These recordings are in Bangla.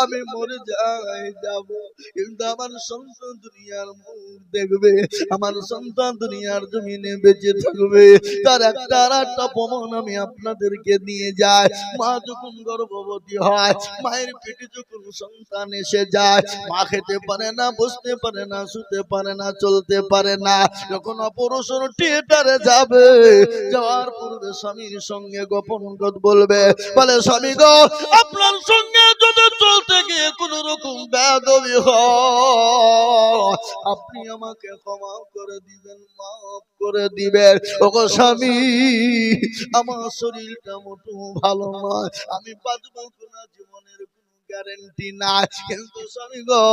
আমি মরে যাব, কিন্তু আমার সন্তান দুনিয়ার মুখ দেখবে, আমার সন্তান দুনিয়ার জমিনে বেঁচে থাকবে। তার একটা আর একটা প্রমাণ আমি আপনাদেরকে দিয়ে যাই। মা যখন গর্ভবতী হয়, মায়ের পেটে যখন সন্তান এসে যায়, মা খেতে পারে না, বসতে পারে না, শুতে পারে না, চলতে পারে না। যখন অপারেশন থিয়েটারে যাবে, যাওয়ার পূর্বে স্বামীর সঙ্গে গোপন কথা বলবে, বলে স্বামী গো, আপনার সঙ্গে যদি চলতে গিয়ে কোন রকম বেয়াদবি হয়, আপনি আমাকে ক্ষমা করে দিবেন, মাফ করে দিবেন। ওগো স্বামী, আমার শরীরটা মোটো ভালো নয়, আমি বাঁচবো কিনা জীবনের গ্যারান্টি নাই, কিন্তু স্বামী গো,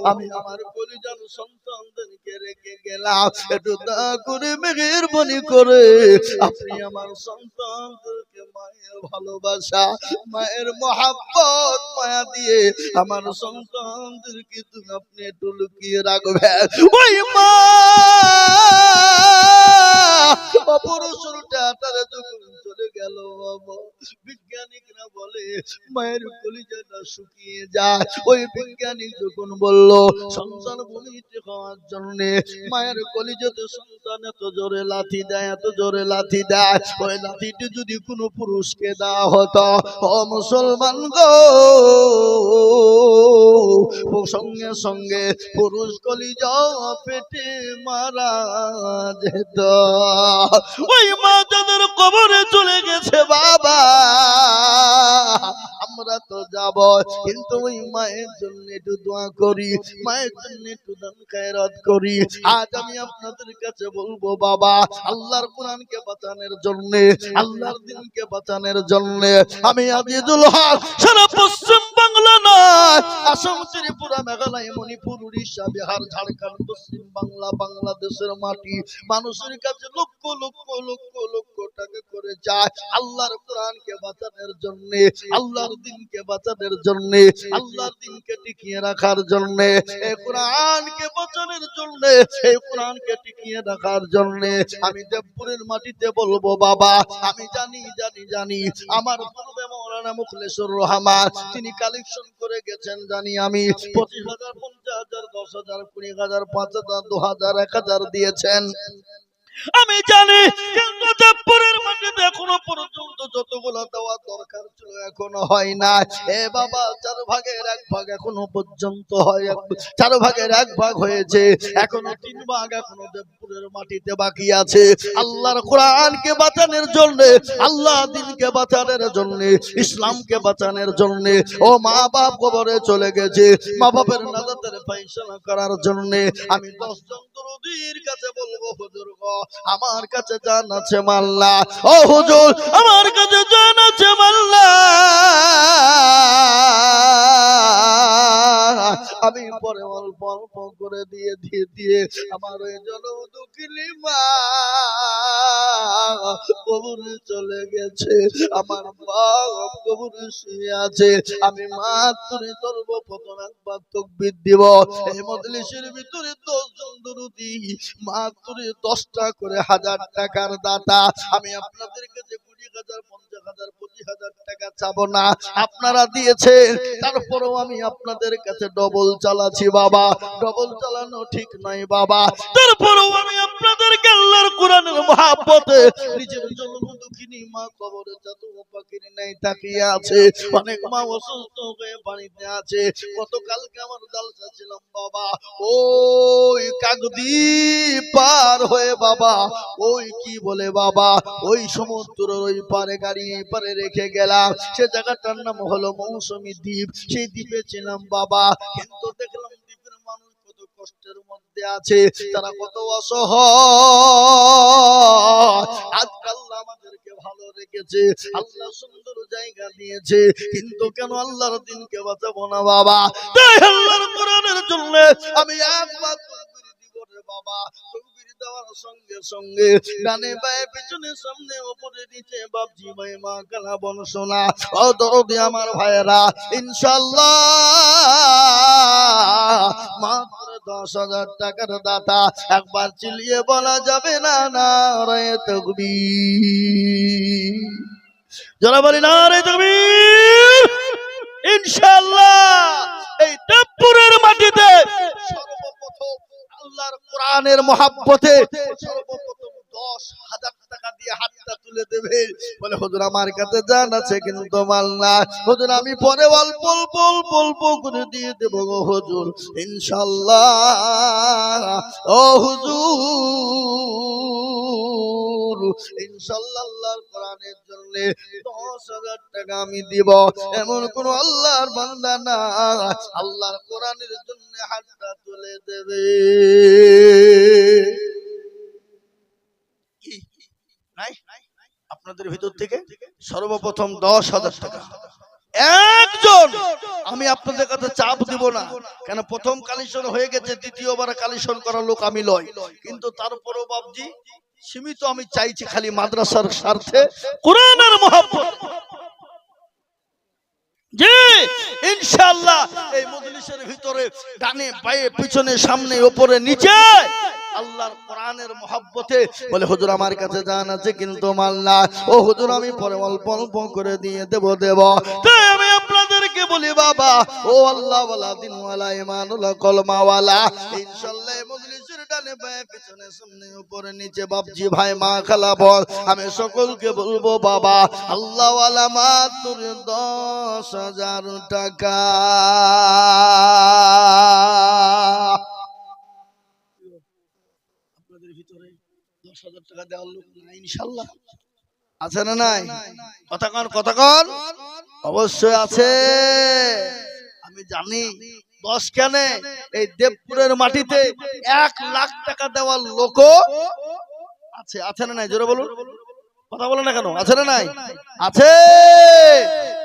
আমি আমার পরিজন সন্তানদেরকে রেখে গেলাম, একটু দয়া করে মেহেরবানি করে আপনি আমার সন্তানদেরকে মায়ের ভালোবাসা, মায়ের মহাব্বত, মায়া দিয়ে আমার সন্তানদেরকে তুমি আপনি একটু লুকিয়ে রাখবেন। ওই মা অপারেশনটা তারা যখন চলে গেল, বাবা, বিজ্ঞানিকরা বলে মায়ের কলিজাটা শুকিয়ে যায়। ওই বিজ্ঞানিক যখন বলল সন্তান ভূমিষ্ঠ হওয়ার জন্য মায়ের কলিজাতে সন্তান এত জোরে লাথি দেয়, এত জোরে লাথি দেয়, ওই লাথিটি যদি কোনো পুরুষকে দেওয়া হতো, ও মুসলমান গো, সঙ্গে সঙ্গে পুরুষ কলিজা পেটে মারা যেত। ওই মা যাদের কবরে চলে গেছে বাবা, আমরা তো যাব, কিন্তু ওই মায়ের জন্য একটু দোয়া করি, মায়ের জন্য একটু দান খায়রাত করি। আজ আমি আপনাদের কাছে বলবো বাবা, আল্লাহর কোরআনকে বাঁচানোর জন্য, আল্লাহর দ্বীনকে বাঁচানোর জন্য আমি আজিজুল হক সারা পশ্চিম বাংলা নয়, আসাম, ত্রিপুরা, মেঘালয়, মণিপুর, উড়িষ্যা, বিহার, ঝাড়খণ্ড, পশ্চিম বাংলা, বাংলাদেশের মাটি মানুষের কাছে লক্ষ লক্ষ লক্ষ লক্ষ টাকা করে যায় আল্লাহর কোরআনকে বাঁচানোর জন্য, আল্লাহর দ্বীনকে বাঁচানোর জন্য, আল্লাহর দ্বীনকে টিকিয়ে রাখার জন্য, এই কোরআনকে বাঁচানোর জন্য, এই কোরআনকে টিকিয়ে রাখার জন্য আমি দেবপুরের মাটিতে বলবো বাবা, আমি জানি জানি জানি আমার পূর্বে মাওলানা মুখলেসুর রহমান তিনি কালেকশন করে গেছেন, জানি আমি 25,000, 50,000, 10,000, 20,000, 5,000, 2,000, 1,000 দিয়েছেন, আমি জানি, কিন্তু দেবপুরের মাটিতে এখনো পর্যন্ত যতগুলো দেওয়ার দরকার ছিল এখনো হয় না। এ বাবা, 4 ভাগের 1 ভাগ এখনো পর্যন্ত হয়, 4 ভাগের 1 ভাগ হয়েছে, এখনো 3 ভাগ এখনো দেবপুরের মাটিতে বাকি আছে। আল্লাহর কোরআনকে বাঁচানোর জন্য, আল্লাহ দ্বীনকে বাঁচানোর জন্য, ইসলামকে বাঁচানোর জন্য, ও মা বাপ কবরে চলে গেছে, মা বাপের নাজাতের ফায়সালা করার জন্য আমি 10 জন দরুদীর কাছে বলবো, হুজুর গো, আমার কাছে জান আছে মাল্লা, ও হুজুর আমার কাছে জান আছে মাল্লা, আমি পরে অল্প অল্প করে দিয়ে দিয়ে দিয়ে আমার ওই জনদুঃখিনী মা কবরে চলে গেছে, আমার বাপ কবরে শুয়ে আছে, আমি মাত্র সর্বপ্রথম একবার তাকবীর দিব, এই মজলিসের ভিতরে 10 জন দরুদি মাত্র 10টা করে 1000 টাকার দাতা, আমি আপনাদের কাছে 20,000, 50,000, 25,000 টাকা চাবো না, আপনারা দিয়েছেন, তারপরেও আমি আপনাদের কাছে ডবল চালাচ্ছি বাবা, ডবল চালানো ঠিক নয় বাবা, তারপরেও আমি আপনাদেরকে আল্লাহর কোরআনের মহব্বতে নিজের জন্মদুঃখিনী মা কবরে জাতু পাখির নাই তাকিয়ে আছে, অনেক মা অসুস্থ হয়ে বাড়িতে আছে, গতকালকে আমার জালসা ছিলাম বাবা, ওই কাকদ্বীপ পার হয়ে বাবা, ওই কি বলে বাবা, ওই সমুদ্রের ওই পারে গাড়ি এই পারে রেখে গেলাম, সে জায়গাটার নাম হলো মৌসুমী দ্বীপ, সেই দ্বীপে ছিলাম বাবা, কিন্তু দেখলাম দ্বীপের মানুষ কত কষ্টের মধ্যে আছে, তারা কত অসহায়, আজকাল আমাদেরকে ভালো রেখেছে, আল্লাহ সুন্দর জায়গা দিয়েছে, কিন্তু কেন আল্লাহর দ্বীনকে বাঁচাবো না বাবা, তাই আল্লাহর কোরআনের জন্য আমি একবার তাকবীর দিব রে বাবা, তাকবীর দেওয়ার সঙ্গে সঙ্গে ডানে বায়ে পিছনে সামনে উপরে নিচে বাপজি ভাই মা কালা বন সোনা, ও দরদি আমার ভাইরা, ইনশাআল্লাহ মাত্র 10,000 টাকার দাতা, একবার চিল্লিয়ে বলা যাবে না নারায়ে তাকবীর, যারা বলি নারায়ে তাকবীর, ইনশাআল্লাহ এই দেবপুরের মাটিতে সর্বপ্রথম আল্লাহর কোরআনের মহব্বতে সর্বপ্রথম 10,000 টাকা দিয়ে হাতটা তুলে দেবে। বলে হুজুর আমার কাছে জান আছে কিন্তু মাল না। হুজুর আমি পরে অল্প অল্প অল্প অল্প করে দিয়ে দেব গো হুজুর ইনশাআল্লাহ। ও হুজুর ইনশাআল্লাহ আল্লাহর কোরআনের জন্য 10,000 টাকা আমি দিব। এমন কোন আল্লাহর বান্দা না আল্লাহর কোরআনের জন্য হাতটা তুলে দেবে নাই? আপনাদের ভিতর থেকে সর্বপ্রথম 10,000 টাকা একজন। আমি আপনাদের কাছে চাপ দিব না, কেন প্রথম কালেকশন হয়ে গেছে, দ্বিতীয়বার কালেকশন করার লোক আমি লয়। কিন্তু তারপরও বাবজি সীমিত আমি চাইছি খালি মাদ্রাসার স্বার্থে কোরআনের মহব্বত। জি ইনশাআল্লাহ এই মজলিসের ভিতরে ডানে বায়ে পিছনে সামনে উপরে নিচে আল্লাহর কোরআনের মহব্বতে বলে হুজুর আমার কাছে জান আছে কিন্তু মাল না। ও হুজুর আমি পরে অল্প অল্প করে দিয়ে দেব। তাই আমি আপনাদেরকে বলি বাবা ও আল্লাহ ওয়ালা দিন ওয়ালা ঈমান ওয়ালা কলমা ওয়ালা ইনশাআল্লাহ এই মজলিসের ডানে বায়ে পিছনে সামনে উপরে নিচে বাপজি ভাই মা খালা বল আমি সকলকে বলবো বাবা আল্লাহ ওয়ালা মাত্র 10,000 টাকা। আপনাদের ভিতরে 10,000 টাকা দেওয়ার লোক নাই ইনশাআল্লাহ? আছে না নাই? কথা কন অবশ্যই আছে। আমি জানি 10 কেন এই দেবপুরের মাটিতে 1,00,000 টাকা দেওয়ার লোক আছে। আছে না নাই? জোরে বলুন, কথা বলে না কেন? আছে না নাই? আছে।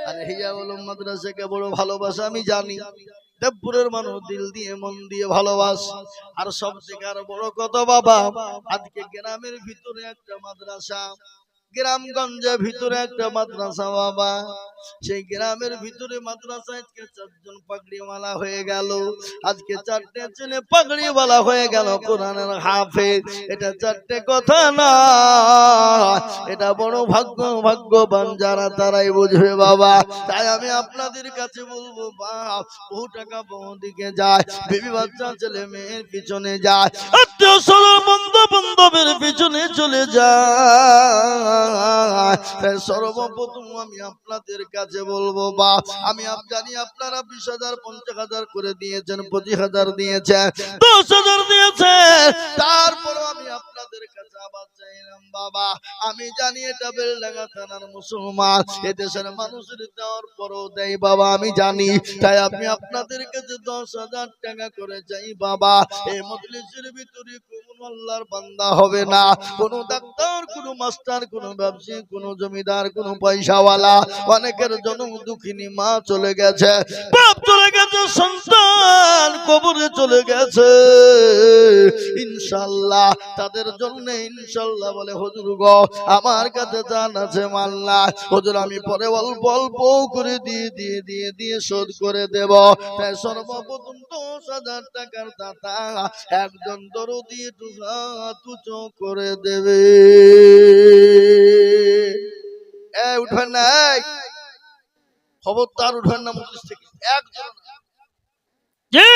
আরে হিয়া বলুন মাদ্রাসাকে বড় ভালোবাসা আমি জানি। দেবপুরের মানুষ দিল দিয়ে মন দিয়ে ভালোবাস। আর সব থেকে আর বড় কথা বাবা আজকে গ্রামের ভিতরে একটা মাদ্রাসা, গ্রামগঞ্জের ভিতরে একটা মাদ্রাসা বাবা, সেই গ্রামের ভিতরে মাদ্রাসা আজকে 4 জন পাগড়িওয়ালা হয়ে গেল। আজকে 4টে ছেলে পাগড়িওয়ালা হয়ে গেল কোরআনের হাফেজ। এটা 4টে কথা না, এটা বড় ভাগ্যবান যারা তারাই বুঝবে বাবা। তাই আমি আপনাদের কাছে বলবো বাপ বহু টাকা বহু দিকে যায়, বিবি বাচ্চা ছেলে মেয়ের পিছনে যায়, আত্মীয় স্বজন বন্ধু বান্ধবের পিছনে চলে যায়। সর্বপ্রথম আমি আপনাদের কাছে বলবো বাপ আমি জানি আপনারা 20,000 50,000 করে দিয়েছেন, 25,000 দিয়েছেন, 10,000 দিয়েছেন। তারপরও আমি আপনাদের কাছে আবার চাইলাম বাবা আমি জানি এটা বেলডাঙ্গা থানার মুসলমান, এদেশের মানুষের দেওয়ার পরও দেয় বাবা আমি জানি। তাই আমি আপনাদের কাছে 10,000 টাকা করে চাই বাবা। এই মজলিসের ভিতরে কোন আল্লাহর বান্দা হবে না, কোন ডাক্তার, কোন মাস্টার, কোন ব্যবসায়ী, কোন জমিদার, কোন পয়সাওয়ালা। অনেকের জন্ম দুঃখিনী মা চলে গেছে, বাপ চলে গেছে, সন্তান কবরে চলে গেছে। ইনশাআল্লাহ তাদের জন্য ইনশাআল্লাহ বলে হুজুর গো আমার কাছে জান আছে মাল না। হুজুর আমি পরে অল্প অল্প করে দিয়ে শোধ করে দেব। তাই সর্বপ্রথম 10,000 টাকার দাতা একজন দরদি তুচো করে দেবে। উঠবেন না, খবরদার উঠবেন না মজলিস থেকে একজন। জি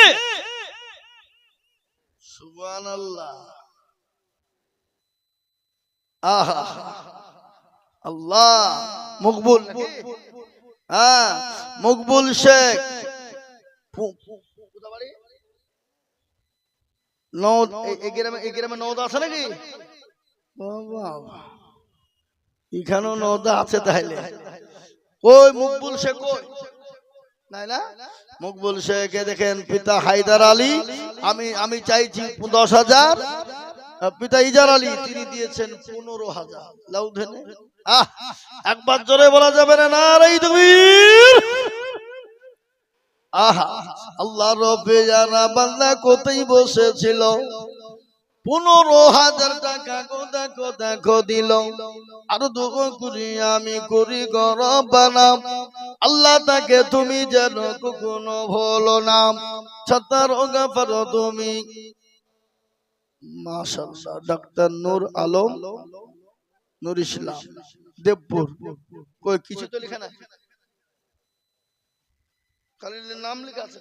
সুবহানাল্লাহ। আহা আল্লাহ মকবুল, হ্যাঁ মকবুল শেখ গ্রামে নওদা আছে নাকি? এখানেও নওদা আছে তাহলে। ওই মকবুল শেখ নাই না? মকবুল শেখ দেখেন পিতা হায়দার আলী, আমি চাইছি 10,000, পিতা ইজার আলী তিনি দিয়েছেন 15,000। লাউধেনে একবার জোরে বলা যাবে না নারে তাকবীর। আহা আল্লাহ রব্বে জানা বান্দা কোথায় বসেছিল, 15,000 টাকা দেখো দিল। আর দুঃখ করি আমি করি গরবানা, আল্লাহ তাকে তুমি যেন কখনো ভুলো না। ছাতার গাফার তুমি মাশাআল্লাহ। ডাক্তার নূর আলম নূর ইসলাম দেবপুর, কই কিছু তো লেখা না? খালিলের নাম লেখা আছে।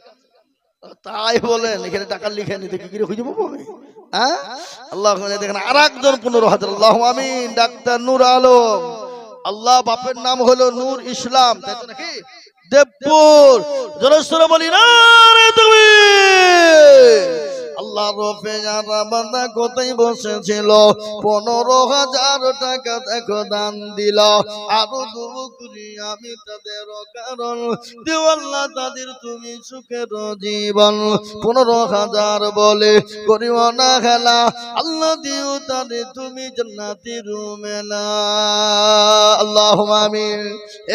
তাই বলেন এখানে টাকা লিখে নিতে কি করে খুঁজে পাবো আমি? হ্যাঁ, আল্লাহ দেখেন আর একজন 15,000। আল্লাহু আমিন। ডাক্তার নূর আলম, আল্লাহ বাপের নাম হলো নূর ইসলাম, তাই তো নাকি? দেবপুর। জোরে বলি না রে তুমি। আল্লাহ রফে যারা বান্দা কোথায় বসেছিল, 15,000 টাকা দেখো দান দিল। আরো দুবো করি আমি তাদের কারণ দিও আল্লাহ তাদের তুমি সুখের জীবন। 15,000 বলে করিও না খেলা, আল্লাহ দিও তাদের তুমি জান্নাতের মেলা। আল্লাহুম্মা আমিন।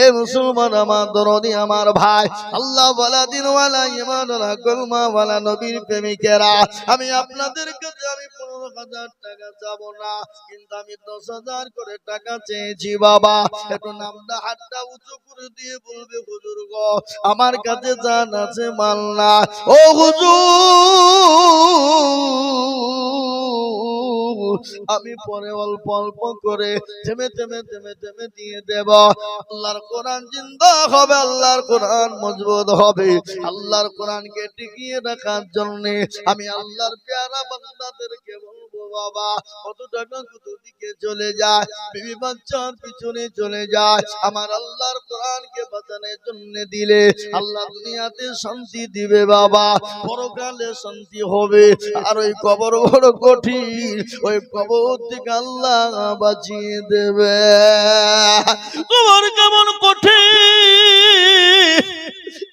এ মুসলমান আমার দরদি আমার ভাই, আল্লাহ ওয়ালা দিন ওয়ালা ঈমান ওয়ালা কলমা ওয়ালা নবীর প্রেমিকেরা, আমি আপনাদের কাছে আমি 15,000 টাকা চাবো না, কিন্তু আমি 10,000 করে টাকা চেয়েছি বাবা। একটু নামটা হাতটা উঁচু করে দিয়ে বলবে হুজুর গো আমার কাছে জান আছে মাল না। ও হুজুর আমি পরে অল্প অল্প করে থেমে থেমে থেমে থেমে দিয়ে দেব। আল্লাহর কোরআন জিন্দা হবে, আল্লাহর কোরআন মজবুত হবে। আল্লাহর কোরআনকে টিকিয়ে রাখার জন্য আমি আল্লাহর পেয়ারা বান্দাদেরকে বলবো বাবা কত টাকা কত দিকে চলে যায়, বিবি বাচ্চার পিছনে চলে যায়, আমার আল্লাহর কোরআনকে বাঁচানোর জন্য দিলে আল্লাহ দুনিয়াতে শান্তি দিবে বাবা, পরকালে শান্তি হবে। আর ওই কবর বড় কঠিন, ওই কবর থেকে আল্লাহ বাঁচিয়ে দেবে। কবর কেমন কঠিন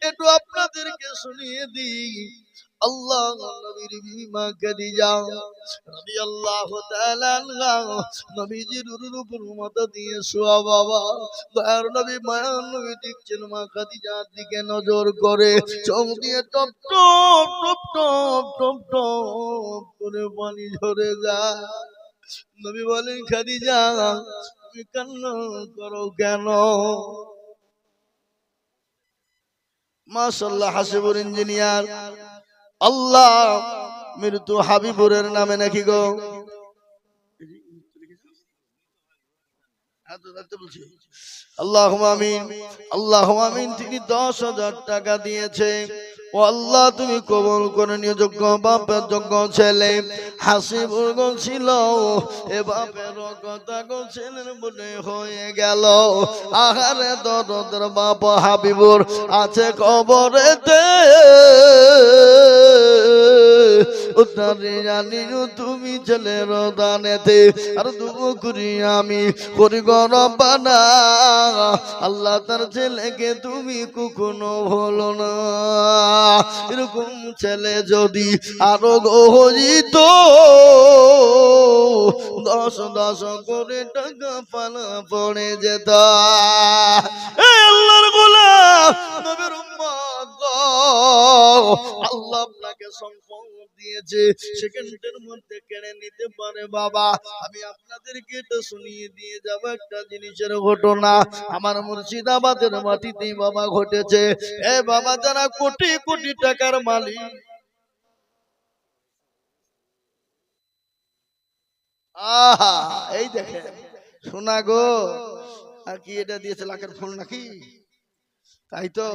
একটু আপনাদেরকে শুনিয়ে দিই। আল্লাহ নবীর বিবি মা খাদিজা রাদিয়াল্লাহু তাআলা আনহা নবীজির উপর মাথা দিয়ে শোয়া বাবা। দয়ার নবী মায়ার নবী দেখছেন মা খাদিজার দিকে নজর করে, চোখ দিয়ে top top top top top top করে পানি ঝরে যায়। নবী বলেন খাদিজা তুমি কান্না করো কেন? মাশাআল্লাহ হাসিবুর ইঞ্জিনিয়ার আল্লাহ মৃত্যু হাবিবুরের নামে নাকি গো? আল্লাহুম্মা আমিন, আল্লাহুম্মা আমিন। তিনি 10,000 টাকা দিয়েছে। ও আল্লাহ তুমি কবুল করে নিও। যোগ্য বাপের যোগ্য ছেলে হাসিবুর গো ছিল, এ বাপের কথা গো ছেলের মনে হয়ে গেল। আহারে দরদের বাপ হাবিবুর আছে কবরেতে, উদ্ধারে জানি তুমি ছেলের দানেতে। আর দুবো করি আমি করি গরবানা, আল্লাহ তার ছেলেকে তুমি কখনো ভুলো না। এরকম ছেলে যদি আরো গহরিত 10 করে টাকা পালা পড়ে যেত। আল্লাহর গোলাম নবীর উম্মত আল্লাহ আপনাকে সম্পদ দিয়েছে, সেকেন্ডের মধ্যে কেড়ে নিতে পারে বাবা। আমি আপনাদেরকে এটা শুনিয়ে দিয়ে যাব একটা জিনিসের ঘটনা, আমার মুর্শিদাবাদের মাটিতেই বাবা ঘটেছে। এ বাবা যারা কোটি কোটি টাকার মালিক, আহা এই দেখে শোনা গো, আর কি এটা দিয়েছে লাখের ফুল নাকি? তাই তো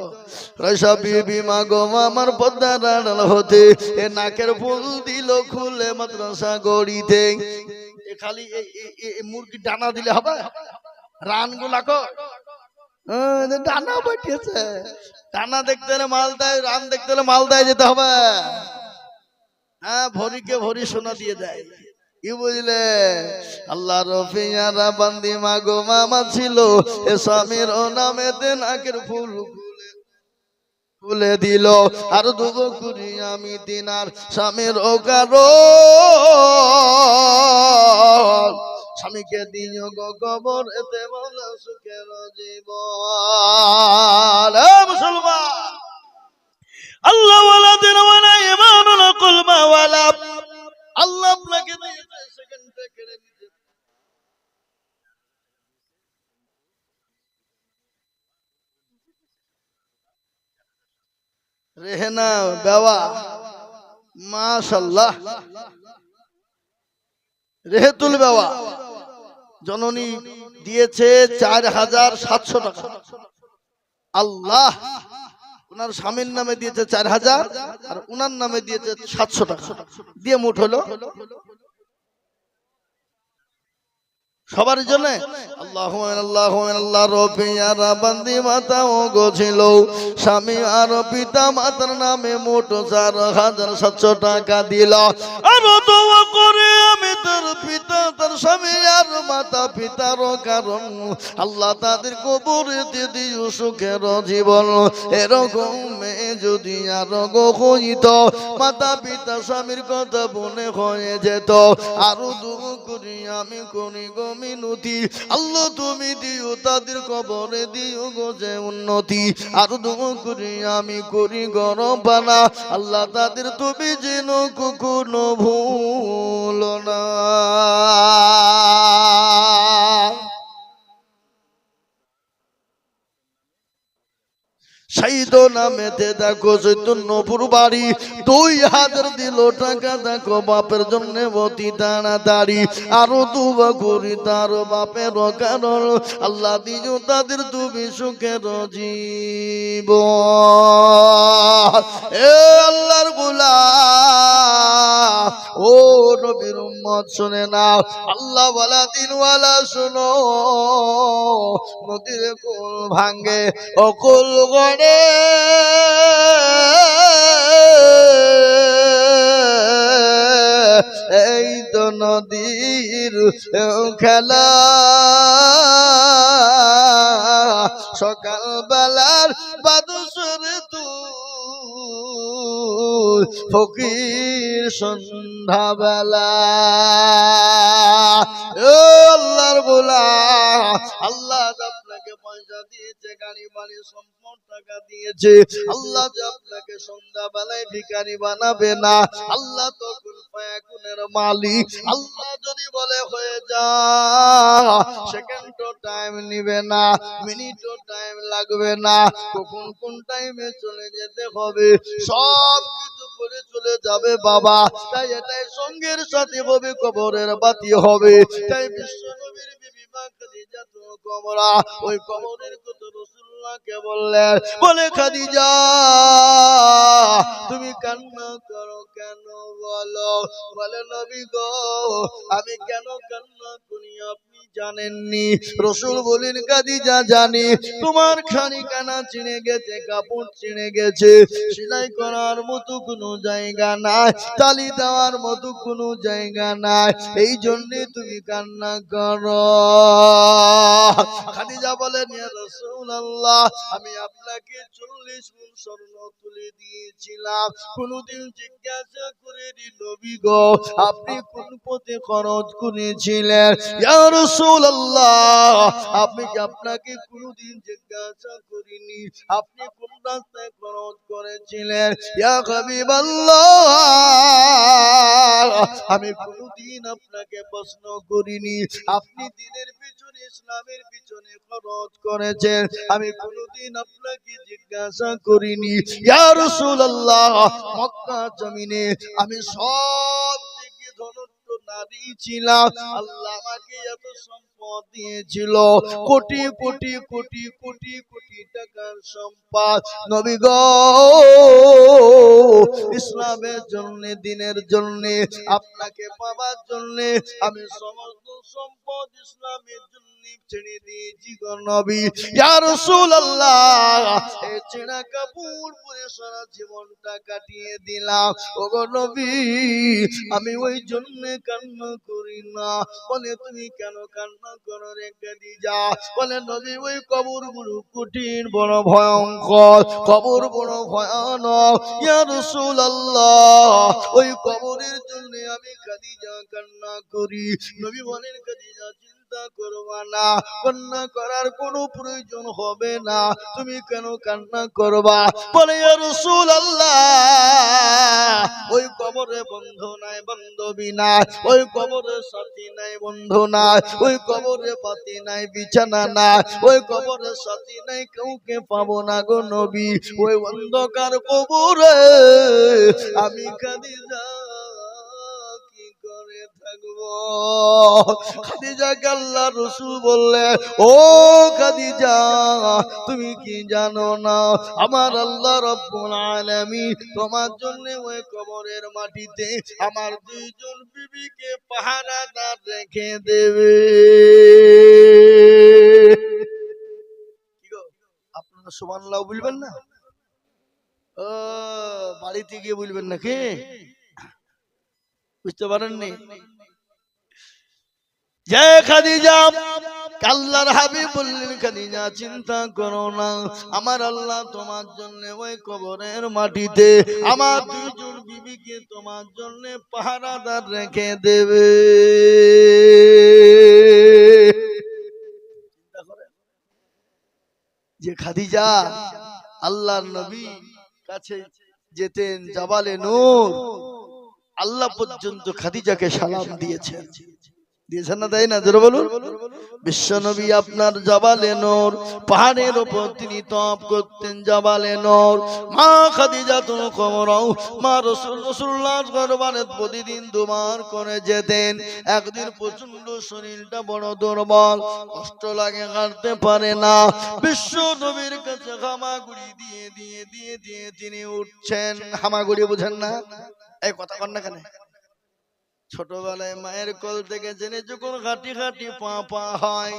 রয়সা বিবি মা গো আমার পদ্মার আড়াল হতে এ নাকের ফুল দিল খুলে মাদ্রাসা গড়িতে। খালি মুরগি ডানা দিলে হবে? রান গুলা কো ডানা বটিয়েছে, ডানা দেখতে হলে মালদায়, রান দেখতে হলে মালদায় যেতে হবে। হ্যাঁ, ভরিকে ভরি সোনা দিয়ে দেয়, কি বুঝলে? আল্লাহ রফিয়ারা বান্দি মা গো মামা ছিল, এ স্বামীর নামেতে নাকের ফুল খুলে দিল। আর দুবো করি আমি দিনার স্বামীর কারো, স্বামীকে দিও গো কবর এতে বলা সুখের জীবন। মুসলমান আল্লাহ ওয়ালা দিন ওয়ালা ঈমান ওয়ালা কলমা ওয়ালা, আল্লাহ আপনাকে দিয়েছে সেকেন্ডে কেড়ে নিতে। রেহেনা বাবা মাশাআল্লাহ, রেহেতুল বাবা জননী দিয়েছে 4,700 টাকা। আল্লাহ উনার স্বামীর নামে দিয়েছে 4000 আর উনার নামে দিয়েছে 700 টাকা দিয়ে মোট হলো সবার জন্য আল্লাহু আল্লাহু আল্লাহ রবিয়ারা বান্দি মাতা ও গোছিল স্বামী আর পিতা মাতার নামে মোট 4700 টাকা দিল আর দোয়া করে আমি তার পিতা তার স্বামী আর মাতা পিতার কারণ আল্লাহ তাদের কবরে দিয়ে দিও সুখের জীবন এরকম যদি আর হইত মাতা পিতা স্বামীর কথা মনে হয়ে যেত আরো দোয়া করি আমি করি গো মিনতি আল্লাহ তুমি দিও তাদের কবরে দিও গো যে উন্নতি আর দোয়া করি আমি করি গরম বানা আল্লাহ তাদের তুমি যেন কখনো ভুলো না শহীদ নামেতে দেখো চৈতন্যপুর বাড়ি 2000 দিল টাকা দেখো বাপের জন্য অতি তাড়াতাড়ি আরো দুবা করি তার বাপের কারণ আল্লাহ দিও তাদের তুমি সুখের জীবন এ আল্লাহর গোলাম ও নবীর উম্মত শুনে নাও আল্লাহ ওয়ালা দিন ওয়ালা শুনো নদীর কোল ভাঙে অকুল গড়ে এই তো নদীর খেলা সকাল বেলার বাদুসর তুই ফকির সন্ধ্যা বেলা আল্লাহর গোলা আল্লাহ আপনাকে পয়সা দিয়েছে গাড়ি বাড়ি সম্পদ টাকা দিয়েছে আল্লাহ যে আপনাকে সন্ধ্যা বেলায় ভিখারি বানাবে না আল্লাহ তো কুল ফায়াকুনের মালিক আল্লাহ যদি বলে হয়ে যা সেকেন্ডও টাইম নিবে না মিনিটও টাইম লাগবে না কখন কোন টাইমে চলে যেতে হবে সব কিছু করে চলে যাবে বাবা তাই এটাই সঙ্গের সাথে হবে কবরের বাতি হবে তাই বিশ্ব নবীর বিবি মা খাদিজা তো কবরা ওই কবরের কথা রাসূলুল্লাহকে বললেন বলে খাদিজা তুমি কান্না করো কেন বলো বলে নবী গো আমি কেন কান্না করি আপনি জানেননি রাসূল বলেন খাদিজা জানি তোমার খানিখানা ছিঁড়ে গেছে কাপড় ছিঁড়ে গেছে সেলাই করার মতো কোনো জায়গা নাই তালি দেওয়ার মতো কোনো জায়গা নাই এই জন্য তুমি কান্না করো খাদিজা বলেন ইয়া রাসূলুল্লাহ আমি আপনাকে 40 মণ স্বর্ণ তুলে দিয়েছিলাম কোনদিন জিজ্ঞাসা করেনি নবী গো আপনি কোন পথে খরচ করেছিলেন ইয়া রাসূলুল্লাহ আমি কি আপনাকে কোনদিন জিজ্ঞাসা করিনি আপনি কোন রাস্তায় খরচ করেছিলেন ইয়া হাবিবাল্লাহ আমি কোনদিন আপনাকে প্রশ্ন করিনি আপনি দ্বীনের পিছনে ইসলামের পিছনে খরচ করেছেন আমি কোনদিন আপনাকে জিজ্ঞাসা করিনি ইয়া রাসূলুল্লাহ মক্কা জমিনে আমি সব থেকে ধনট্ট নারী ছিলাম আল্লাহ আমাকে এত সম্পদ দিয়েছিল কোটি কোটি কোটি কোটি কোটি টাকার সম্পদ নবী গো ইসলামের জন্য দ্বীনের জন্য আপনাকে পাওয়ার জন্য আমি সমস্ত সম্পদ ইসলামের জন্য ছেড়ে দিয়েছি গো নবী ইয়া রাসূলুল্লাহ এই ছেঁড়া কাপড় পরে সারা জীবনটা কাটিয়ে দিলাম ও গো নবী আমি ওই জন্য কান্না করি না বলে তুমি কেন কান্না করো রে খাদিজা বলে নবী ওই কবরগুলো কঠিন বড় ভয়ঙ্কর কবর বড় ভয়ানক ইয়া রাসূলুল্লাহ ওই কবরের জন্য আমি খাদিজা কান্না করি নবী বলেন খাদিজা চিন্তা করবা না কান্না করার কোনো প্রয়োজন হবে না তুমি কেন কান্না করবা বলে ইয়া রাসূলুল্লাহ ওই কবরে বন্ধু নাই বান্ধবী নাই ওই কবরে সাথী নাই বন্ধু নাই ওই কবরে পাতি নাই বিছানা নাই ওই কবরে সাথী নাই কাউকে পাবো না গো নবী ওই অন্ধকার কবরে আমি খাদিজা কি করে থাকবো রাখবো। খাদিজাকে আল্লাহ রাসূল বললেন, ও খাদিজা, তুমি কি জানো না আমার আল্লাহ রাব্বুল আলামিন তোমার জন্য ওই কবরের মাটিতে আমার দুইজন বিবিকে পাহারাদার রেখে দেবে। কি গো, আপনারা সুবহানাল্লাহ বলবেন না? ও বাড়িতে গিয়ে বলবেন নাকি? বুঝতে পারেননি? যে খাদিজা, আল্লাহর হাবিব বললেন, খাদিজা চিন্তা করো না, আমার আল্লাহ তোমার জন্য ওই কবরের মাটিতে আমার দুইজন বিবিকে তোমার জন্য পাহারাদার রেখে দেবে। যে খাদিজা আল্লাহর নবী কাছে যেতেন, জাবালে নূর, আল্লাহ পর্যন্ত খাদিজাকে সালাম দিয়েছেন। দিয়েছেন না, তাই না? জোরে বলুন। বিশ্ব নবী আপনার জাবালে নূর, পাহাড়ের উপর তিনি তপ করতেন, জাবালে নূর। মা খাদিজাতুল কুবরা মা রাসূলুল্লাহর দরবারে প্রতিদিন দুবার করে যেতেন। একদিন প্রচন্ড শরীরটা বড় দুর্বল, কষ্ট লাগে, হাঁটতে পারে না। বিশ্ব নবীর কাছে হামাগুড়ি দিয়ে দিয়ে দিয়ে দিয়ে তিনি উঠছেন। হামাগুড়ি বুঝেন না? এই কথা কন না কেন? ছোটবেলায় মায়ের কোল থেকে জেনে যখন ঘাটি ঘাটি পা পা হয়,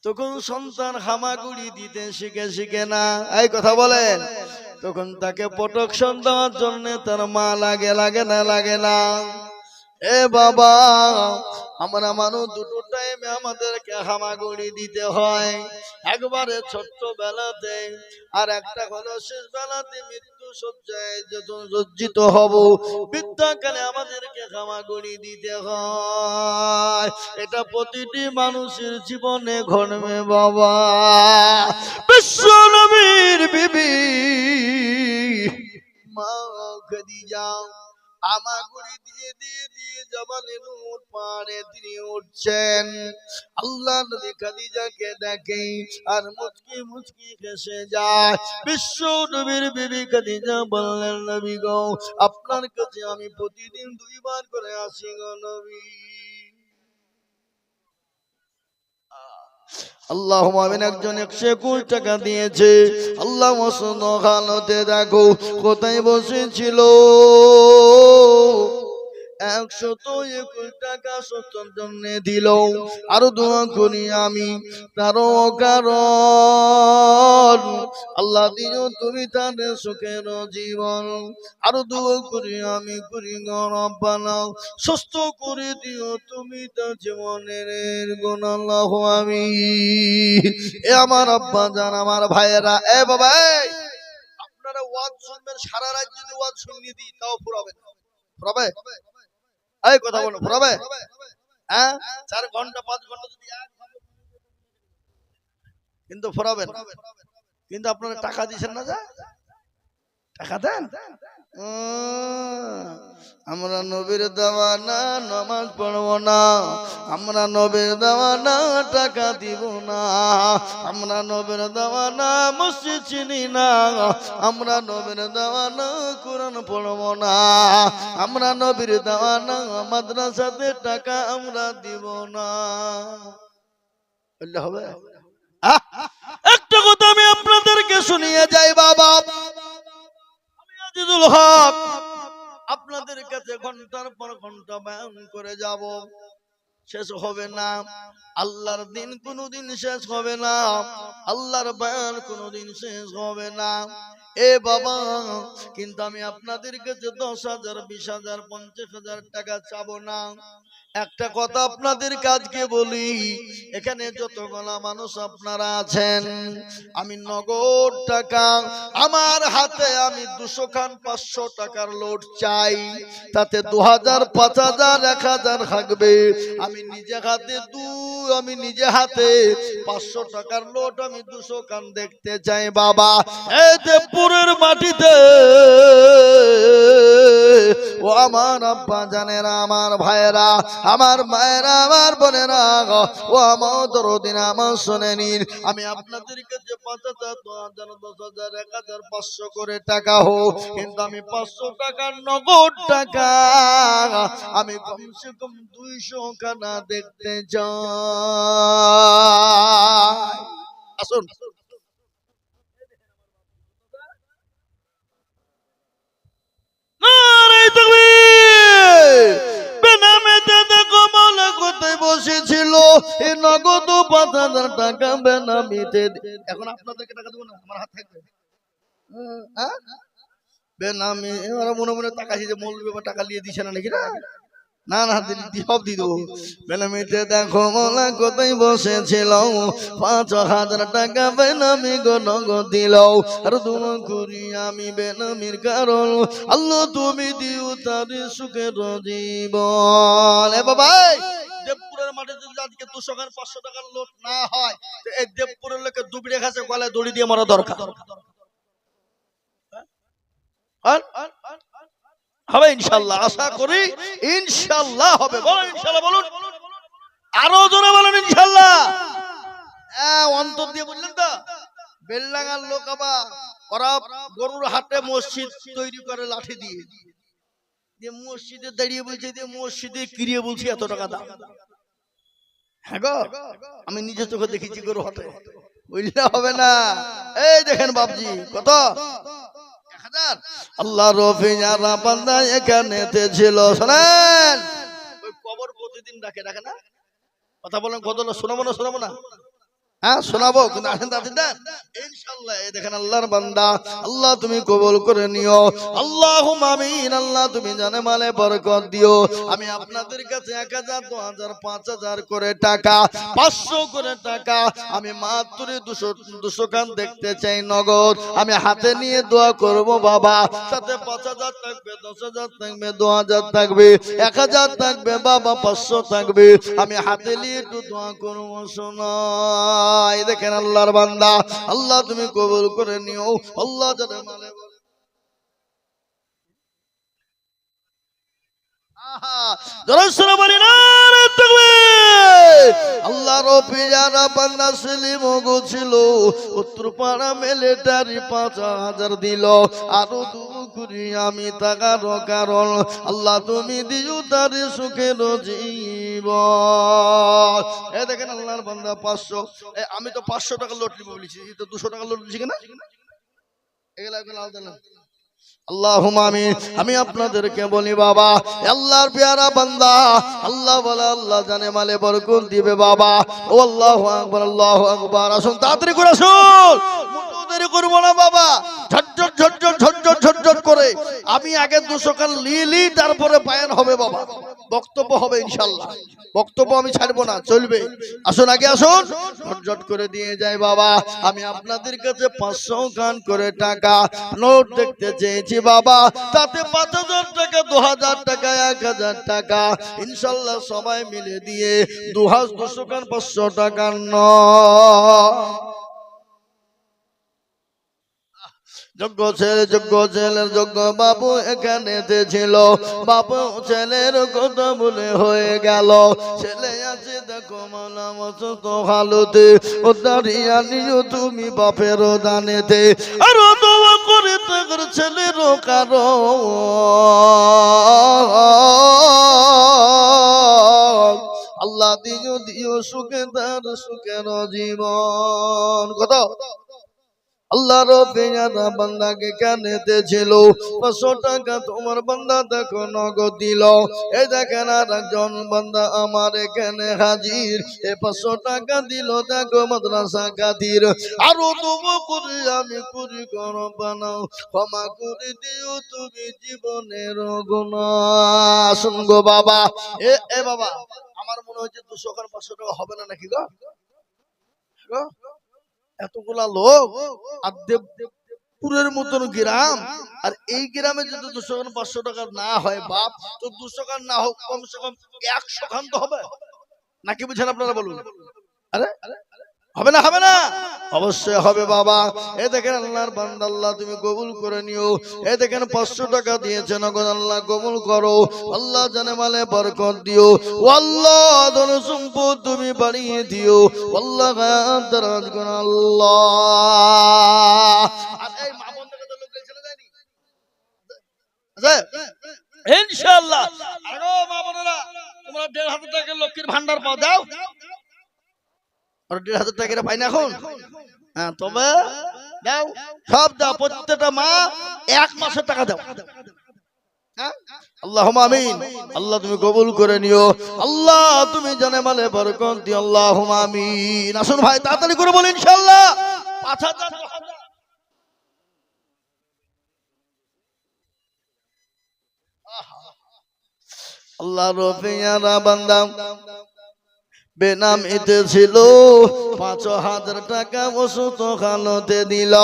তখন সন্তান হামাগুড়ি দিতে শিখে না। এই কথা বলেন। তখন তাকে প্রোটেকশন দেওয়ার জন্য তার মা লাগে না। এ বাবা, আমরা মানুষ দুটো টাইমে আমাদেরকে হামাগুড়ি দিতে হয়। একবারে ছোট্ট বেলাতে, আর একটা হলো শেষ বেলাতে মৃত্যু শয্যায় যখন সজ্জিত হব, বৃদ্ধাকালে আমাদেরকে হামাগুড়ি দিতে হয়। এটা প্রতিটি মানুষের জীবনে ঘটবে বাবা। বিশ্ব নবীর বিবি মা খাদিজা হামাগুড়ি দিয়ে দিয়ে দিয়ে জাবালে নূর পাহাড়ে তিনি উঠছেন। আল্লাহ নবী খাদিজাকে দেখে আর মুচকি মুচকি হেসে যায়। বিশ্ব নবীর বিবি খাদিজা বললেন, নবী গো, আপনার কাছে আমি প্রতিদিন দুইবার করে আসি গো নবী। আল্লাহ আমিন। একজন 121 টাকা দিয়েছে। আল্লাহ মসন হালতে দেখো কোথায় বসেছিল। 121 টাকা সত্যর জন্য দিল। আরো দোয়া করি আমি, তারও কারণ আল্লাহ দিও তুমি তাদের সুখের জীবন। আরো দোয়া করি আমি, করি রব্বানা সুস্থ করে দিও তুমি তার জীবনের গুণ। আল্লাহ আমি। এ আমার আব্বা জান, আমার ভাইয়েরা, এ বাবা, আপনারা ওয়াজ শুনবেন, সারা রাত যদি ওয়াজ শুনিয়ে দিই তাও ফুরাবে না। ফুরাবে? এই কথা বলো, ফুরাবে? হ্যাঁ, 4 ঘন্টা 5 ঘন্টা যদি কিন্তু ফুরাবে না। কিন্তু আপনারা টাকা দিচ্ছেন না, যা টাকা দেন। আমরা নবীর দেওয়ানা নামাজ পড়বো না, আমরা নবীর দেওয়ানা টাকা দিব না, আমরা নবীর দেওয়ানা মসজিদ চিনি না, আমরা নবীর দেওয়ানা কোরআন পড়বো না, আমরা নবীর দেওয়ানা মাদ্রাসাতে টাকা আমরা দিব না। বললে হবে? একটা কথা আমি আপনাদেরকে শুনিয়ে যাই বাবা। আজিজুল হক আপনাদের কাছে ঘন্টার পর ঘন্টা বয়ান করে যাব, শেষ হবে না। আল্লাহর দিন কোনদিন শেষ হবে না, আল্লাহর বয়ান কোনদিন শেষ হবে না। এ বাবা, কিন্তু আমি আপনাদের কাছে 10,000 20,000 50,000 টাকা চাবো না। একটা কথা আপনাদের কাজকে বলি, এখানে যতগুলা মানুষ আপনারা আছেন, আমি নগদ টাকা আমার হাতে আমি 200 খান 500 টাকার লোট চাই। তাতে 2000 5000 1000 থাকবে। আমি নিজে হাতে 500 টাকার লোট আমি 200 খান দেখতে চাই বাবা। এই দেবপুরের মাটিতে ও আমার আব্বা জানেরা, আমার ভাইয়েরা, আমার মায়েরা, আমার বোনেরা, ও আমার দরদিন, আমার শুনে নিন। আমি আপনাদের কাছে 5,000 2,000 10,000 1,500 করে টাকা হোক, কিন্তু আমি 500 টাকার নগদ টাকা আমি কমসে কম 200 খানা দেখতে চাই। আসুন বসেছিল এই নগদ 5,000 টাকা বেনামিতে। এখন আপনাদেরকে টাকা দেবো না, আমার হাত থাকবে বেনামি। এবার মনে মনে টাকা দিয়ে মৌলবি টাকা নিয়ে দিছে না নাকি? না না সব দিয়ে দেবো বেনামিতে। দেখো মোলা কোথায় বসেছিল 5,000 টাকা বেনামি গো নগদ দিল। আর দোয়া করি আমি বেনামির কারণ আল্লাহ তুমি দিও তার সুখের জীবন। এ বাবা দেবপুরের মাঠে যদি আজকে 200 খান 500 টাকার লোট না হয়, এই দেবপুরের লোকে দুবড়ে খাচ্ছে গলায় দড়ি দিয়ে মারা দরকার হবে ইনশাআল্লাহ। আশা করি ইনশাআল্লাহ হবে। বলুন ইনশাআল্লাহ, বলুন আরো জোরে বলুন ইনশাআল্লাহ। অন্তর দিয়ে বললেন তো। বেলডাঙ্গার লোক আবার ওরা গরুর হাটে মসজিদ তৈরি করে লাঠি দিয়ে, মসজিদে দাঁড়িয়ে বলছে যে মসজিদে কিরিয়ে বলছি এত টাকা দাম। হ্যাঁ গো, আমি নিজে চোখে দেখেছি গরু হাটে, বুঝলে হবে না। এই দেখেন বাবজি কত 1,000। আল্লাহ রফি যারা বান্দা এখানেতে ছিল, শোনেন ওই কবর প্রতিদিন ডাকে, ডাকে না? কথা বলেন কত শোনাবো না, শোনাবো না? হ্যাঁ শোনাবো, কিন্তু আসেন দাদিদার ইনশাআল্লাহ। এই দেখেন আল্লাহর বান্দা, আল্লাহ তুমি কবুল করে নিও, আল্লাহুম্মা আমিন। আল্লাহ তুমি জানে মালে বরকত দিও। আমি আপনাদের কাছে 1,000 2,000 5,000 করে টাকা 500 করে টাকা আমি মাত্র 200 খান দেখতে চাই নগদ। আমি হাতে নিয়ে দোয়া করব বাবা, সাথে 5,000 থাকবে, 10,000 থাকবে, 2,000 থাকবে, 1,000 থাকবে বাবা, 500 থাকবে। আমি হাতে নিয়ে একটু দোয়া করবো শোনা। দেখেন আল্লাহর বান্দা, আল্লাহ তুমি কবুল করে নিও। আল্লাহ জানে মানে আল্লাহর পিয়ারা বান্দা সেলিম গো ছিল উত্তরপাড়া মিলিটারি 5,000 দিল। আরো দুকুরি আমি টাকার কারণ আল্লাহ তুমি দিও তার সুখের জীবন। এই দেখেন আল্লাহর বান্দা 500। আমি তো 500 টাকা লোট নিব বলেছি, তো 200 টাকা লোট দিছি কিনা? এগুলা আলাদা। আল্লাহুম্মা আমিন। আমি আপনাদেরকে বলি বাবা, আল্লাহর পেয়ারা বান্দা, আল্লাহ বলে আল্লাহ জানে মালে বরকত দিবে বাবা। ও আল্লাহু আকবার, আল্লাহু আকবার। আসুন তাড়াতাড়ি করে আসুন, দেরি করবো না বাবা। ঝটঝট ঝটঝট ঝটঝট ঝটঝট করে আমি আগে 200 খান লিলি, তারপরে বায়ান হবে বাবা, বক্তব্য হবে ইনশাআল্লাহ। বক্তব্য আমি ছাড়বো না, চলবে। আসুন আগে আসুন, ঝটঝট করে দিয়ে যাই বাবা। আমি আপনাদের কাছে 500 খান করে টাকা নোট দেখতে চেয়েছি বাবা, তাতে 5,000 টাকা, 2,000 টাকা, 1,000 টাকা ইনশাআল্লাহ সবাই মিলে দিয়ে 200 খান 500 টাকার নোট। যোগ্য ছেলে, যোগ্য ছেলের যোগ্য বাবু এখানে ছিল। বাবু ছেলের কথা বলে হয়ে গেল। ছেলে আছে দেখো মালা মস্ত হালতে, ও দাঁড়িয়ে নিও তুমি বাপের দানেতে। আরো দোয়া করে তাদের ছেলের কারো আল্লাহ দিও দিও সুখে তার সুখের জীবন। কত আল্লাহর পেয়ারা বান্দাকে কানেতে ছিল 500 টাকা তোমার বান্দা দেখো নগদ দিল। এই দেখেন আর একজন বান্দা আমার এখানে হাজির, 500 টাকা দিল দেখো মাদ্রাসা খাতির। আরো তবু করে আমি করি করো বানাও, ক্ষমা করে দিও তুমি জীবনের গুনাহ। আসুন গো বাবা, এ বাবা আমার মনে হচ্ছে 200 খান 500 টাকা হবে না নাকি গো? এতগুলা লোক আর দেবপুরের মতন গ্রাম, আর এই গ্রামে যদি 200 খান 500 টাকা না হয় বাপ, তো 200 খান না হোক কমসে কম 100 খান তো হবে নাকি? বুঝেন আপনারা বলুন। আরে হবে না হবে না অবশ্যই হবে বাবা। এ দেখেন আল্লাহর বান্দা, আল্লাহ তুমি কবুল করে নিও। এ দেখেন 500 টাকা দিয়েছেন, আল্লাহ কবুল করো। আল্লাহ জানে মালে বরকত দিও। ও আল্লাহ ধন সম্পদ তুমি বাড়িয়ে দিও। আল্লাহ গায়ের দারাজ করো আল্লাহ। আর এই মা বোনদেরকে তো লোক ছেড়ে দেয়নি ইনশাআল্লাহ। আরো মা বোনেরা তোমরা 1,500 টাকা লক্ষ্মীর ভান্ডার পাও, দাও। আর 1,500 টাকা পাই না এখন? হ্যাঁ তবে দাও, সব দাও, প্রত্যেকটা মা 1 মাসের টাকা দাও। আল্লাহুম্মা আমিন। আল্লাহ তুমি কবুল করে নিও। আল্লাহ তুমি জানে মালে বরকত দিও। আল্লাহুম্মা আমিন। আসুন ভাই তাড়াতাড়ি করে বলি ইনশাআল্লাহ। 5,000 আল্লাহ রফিয়ারা বান্দা বেনাম ইতে ছিল, 5,000 টাকা ওষুধ খালতে দিল।